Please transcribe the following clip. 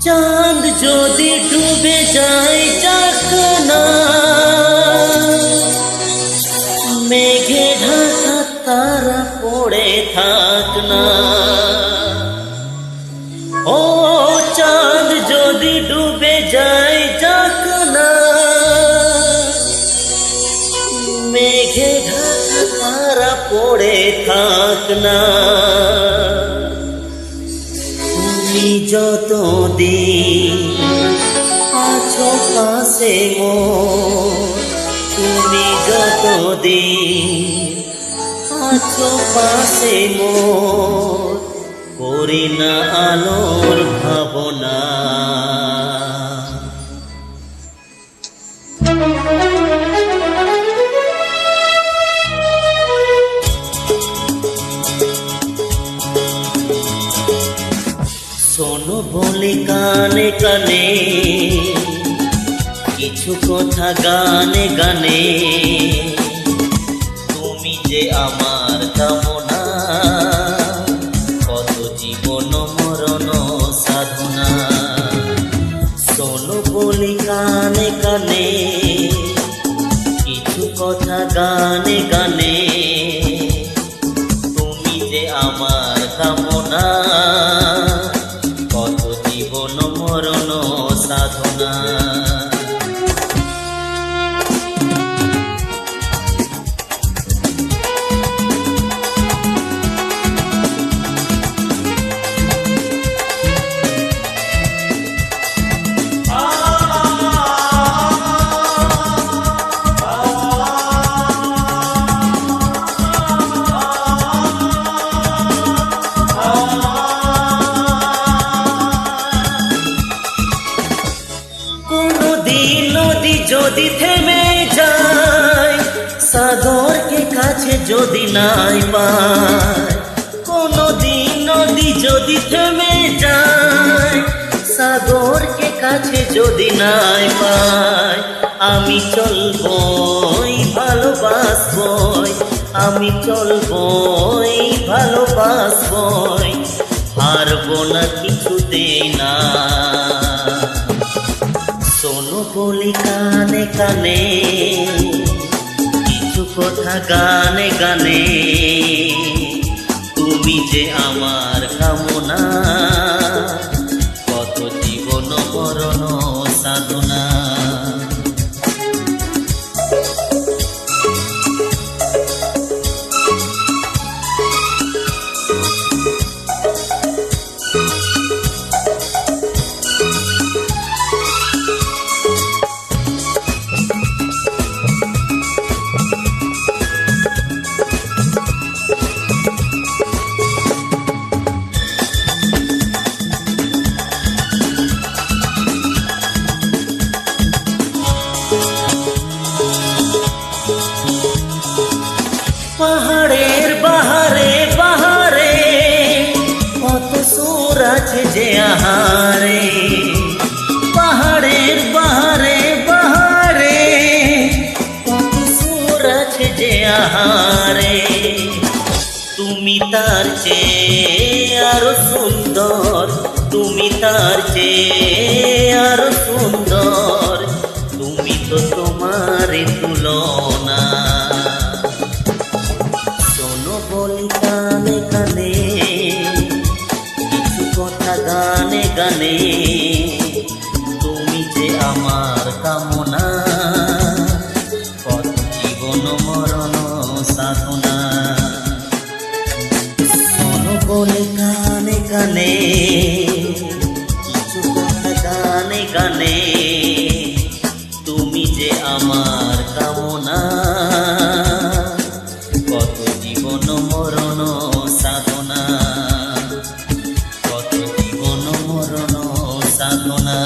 চাঁদ যদি ডুবে যায় যাক না, মেঘে ঢাকা তারা পড়ে থাক না। ও চাঁদ যদি ডুবে যায় যাক না, মেঘে ঢাকা তারা পড়ে থাক না। তুমি যতদিন আছো পাশে মোর, তুমি যতদিন আছো পাশে মোর, করি না আলোর ভাবনা। শোনো বলি কানে কানে কিছু কথা গানে গানে, তুমি যে আমার কামনা, কত জীবন মরণ সাধনা। শোনো বলি কানে কানে কিছু কথা গানে গানে, তুমি যে আমার কামনা, কত জীবন মরণ সাধনা। নদী যদি থেমে যায়, সাগরকে কাছে যদি নাই পায়, কোনো দিন নদী যদি থেমে যায়, সাগরকে কাছে যদি নাই পায়, আমি চলবই ভালোবাসবই, আমি চলবই ভালোবাসবই, হারবো না কিছুতেই না। শোনো বলি কানে কানে কিছু কথা গানে গানে, তুমি যে আমার কামনা, কত জীবন মরণ সাধনা। পাহাড়ের বাহারে বাহারে কত সুর আছে যে আহারে, পাহাড়ের বাহারে বাহারে কত সুর আছে যে আহারে, তুমি তার চেয়ে আরো সুন্দর, তুমি তার চেয়ে আরো সুন্দর, তুমি তো তোমার তুলনা। বলি কানে কানে কিছু কথা গানে গানে, তুমি যে আমার কামনা, কত জীবন মরণ সাধনা। শোনো বলি কানে কানে কিছু কথা গানে গানে, তুমি যে আমার কামনা, কত জীবন মরণ সাধনা, কত জীবন মরণ সাধনা।